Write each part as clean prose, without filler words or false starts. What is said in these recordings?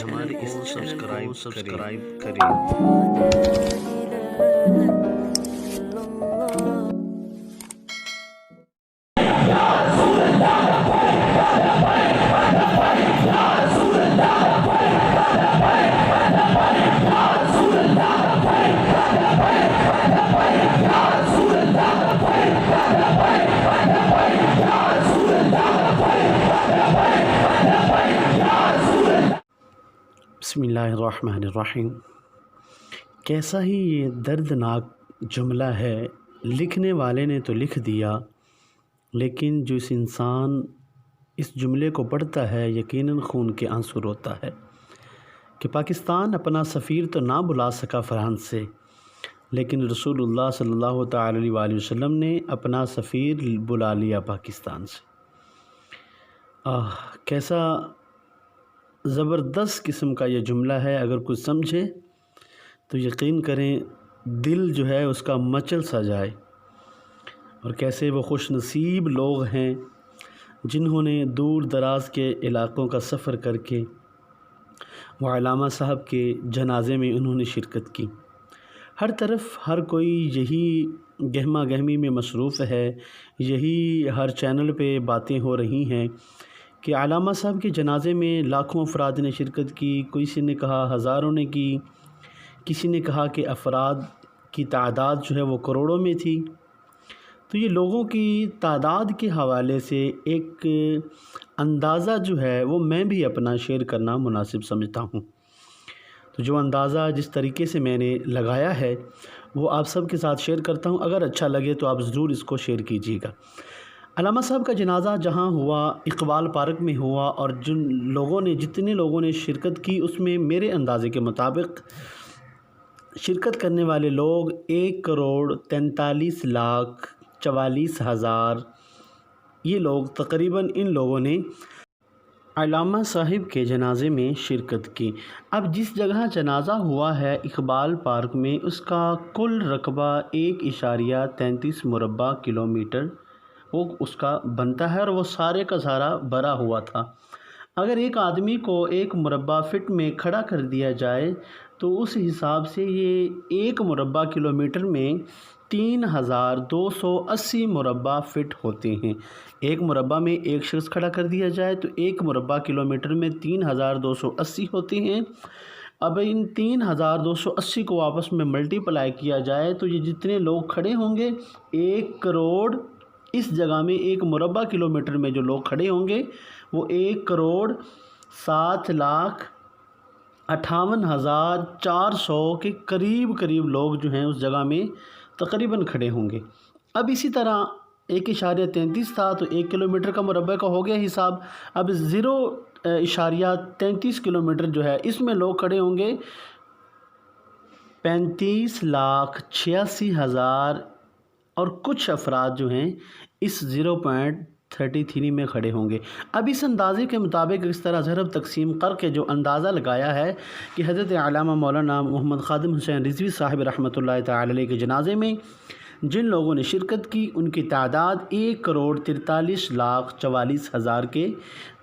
ہمارے اس سبسکرائب کریں۔ بسم اللہ الرحمن الرحیم۔ کیسا ہی یہ دردناک جملہ ہے، لکھنے والے نے تو لکھ دیا، لیکن جو اس انسان اس جملے کو پڑھتا ہے یقیناً خون کے آنسو روتا ہے کہ پاکستان اپنا سفیر تو نہ بلا سکا فرانس سے، لیکن رسول اللہ صلی اللہ تعالی علیہ وآلہ وسلم نے اپنا سفیر بلا لیا پاکستان سے۔ کیسا زبردست قسم کا یہ جملہ ہے، اگر کچھ سمجھے تو یقین کریں دل جو ہے اس کا مچل سا جائے۔ اور کیسے وہ خوش نصیب لوگ ہیں جنہوں نے دور دراز کے علاقوں کا سفر کر کے وہ علامہ صاحب کے جنازے میں انہوں نے شرکت کی۔ ہر طرف ہر کوئی یہی گہما گہمی میں مصروف ہے، یہی ہر چینل پہ باتیں ہو رہی ہیں کہ علامہ صاحب کے جنازے میں لاکھوں افراد نے شرکت کی، کسی نے کہا ہزاروں نے کی، کسی نے کہا کہ افراد کی تعداد جو ہے وہ کروڑوں میں تھی۔ تو یہ لوگوں کی تعداد کے حوالے سے ایک اندازہ جو ہے وہ میں بھی اپنا شیئر کرنا مناسب سمجھتا ہوں۔ تو جو اندازہ جس طریقے سے میں نے لگایا ہے وہ آپ سب کے ساتھ شیئر کرتا ہوں، اگر اچھا لگے تو آپ ضرور اس کو شیئر کیجیے گا۔ علامہ صاحب کا جنازہ جہاں ہوا اقبال پارک میں ہوا، اور جتنے لوگوں نے شرکت کی اس میں میرے اندازے کے مطابق شرکت کرنے والے لوگ 1,43,44,000 یہ لوگ تقریباً ان لوگوں نے علامہ صاحب کے جنازے میں شرکت کی۔ اب جس جگہ جنازہ ہوا ہے اقبال پارک میں، اس کا کل رقبہ 1.33 مربع کلومیٹر وہ اس کا بنتا ہے، اور وہ سارے کا سارا بھرا ہوا تھا۔ اگر ایک آدمی کو 1 مربع فٹ میں کھڑا کر دیا جائے تو اس حساب سے یہ 1 مربع کلومیٹر میں 3,280 مربع فٹ ہوتے ہیں۔ 1 مربع میں ایک شخص کھڑا کر دیا جائے تو 1 مربع کلومیٹر میں 3,280 ہوتے ہیں۔ اب ان 3,280 کو آپس میں ملٹی پلائی کیا جائے تو یہ جتنے لوگ کھڑے ہوں گے 1 کروڑ، اس جگہ میں 1 مربع کلومیٹر میں جو لوگ کھڑے ہوں گے وہ 1,07,58,400 کے قریب لوگ جو ہیں اس جگہ میں تقریباً کھڑے ہوں گے۔ اب اسی طرح 1.33 تھا تو 1 کلومیٹر کا مربع کا ہو گیا حساب۔ اب 0.33 کلومیٹر جو ہے اس میں لوگ کھڑے ہوں گے 35,86,000، اور کچھ افراد جو ہیں اس 0.33 میں کھڑے ہوں گے۔ اب اس اندازے کے مطابق اس طرح ضرب تقسیم کر کے جو اندازہ لگایا ہے کہ حضرت علامہ مولانا محمد خادم حسین رضوی صاحب رحمۃ اللہ تعالی علیہ کے جنازے میں جن لوگوں نے شرکت کی ان کی تعداد 1,43,44,000 کے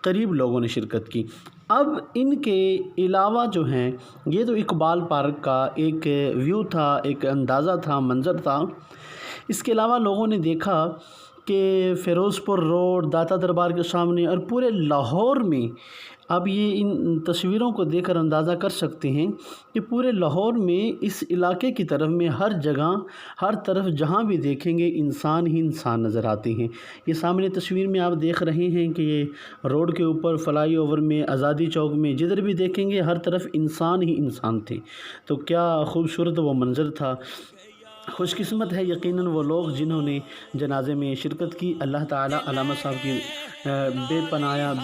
قریب لوگوں نے شرکت کی۔ اب ان کے علاوہ جو ہیں یہ تو اقبال پارک کا ایک ویو تھا، ایک اندازہ تھا، منظر تھا۔ اس کے علاوہ لوگوں نے دیکھا کہ فیروز پور روڈ، داتا دربار کے سامنے اور پورے لاہور میں، اب یہ ان تصویروں کو دیکھ کر اندازہ کر سکتے ہیں کہ پورے لاہور میں اس علاقے کی طرف میں ہر جگہ ہر طرف جہاں بھی دیکھیں گے انسان ہی انسان نظر آتے ہیں۔ یہ سامنے تصویر میں آپ دیکھ رہے ہیں کہ یہ روڈ کے اوپر فلائی اوور میں، آزادی چوک میں، جدھر بھی دیکھیں گے ہر طرف انسان ہی انسان تھے۔ تو کیا خوبصورت وہ منظر تھا۔ خوش قسمت ہے یقیناً وہ لوگ جنہوں نے جنازے میں شرکت کی۔ اللہ تعالی علامہ صاحب کی بے پناہ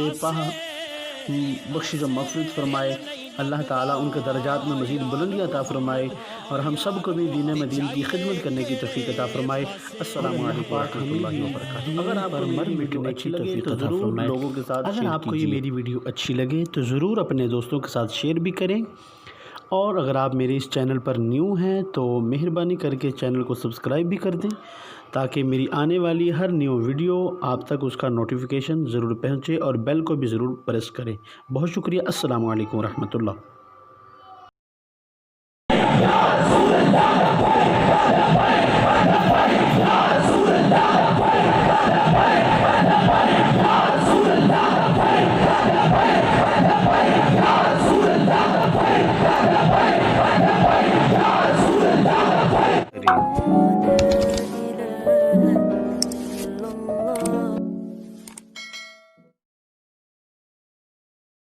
بخشش و مغفرت فرمائے۔ اللہ تعالیٰ ان کے درجات میں مزید بلندی عطا فرمائے، اور ہم سب کو بھی دین مدین کی خدمت کرنے کی توفیق عطا فرمائے۔ السلام علیکم ورحمۃ اللہ وبرکاتہ۔ اگر آپ کو میری ویڈیو اچھی لگے تو ضرور لوگوں کے ساتھ اگر آپ کو یہ میری ویڈیو اچھی لگے تو ضرور اپنے دوستوں کے ساتھ شیئر بھی کریں، اور اگر آپ میرے اس چینل پر نیو ہیں تو مہربانی کر کے چینل کو سبسکرائب بھی کر دیں تاکہ میری آنے والی ہر نیو ویڈیو آپ تک اس کا نوٹیفیکیشن ضرور پہنچے، اور بیل کو بھی ضرور پریس کریں۔ بہت شکریہ۔ السلام علیکم ورحمۃ اللہ۔ کریم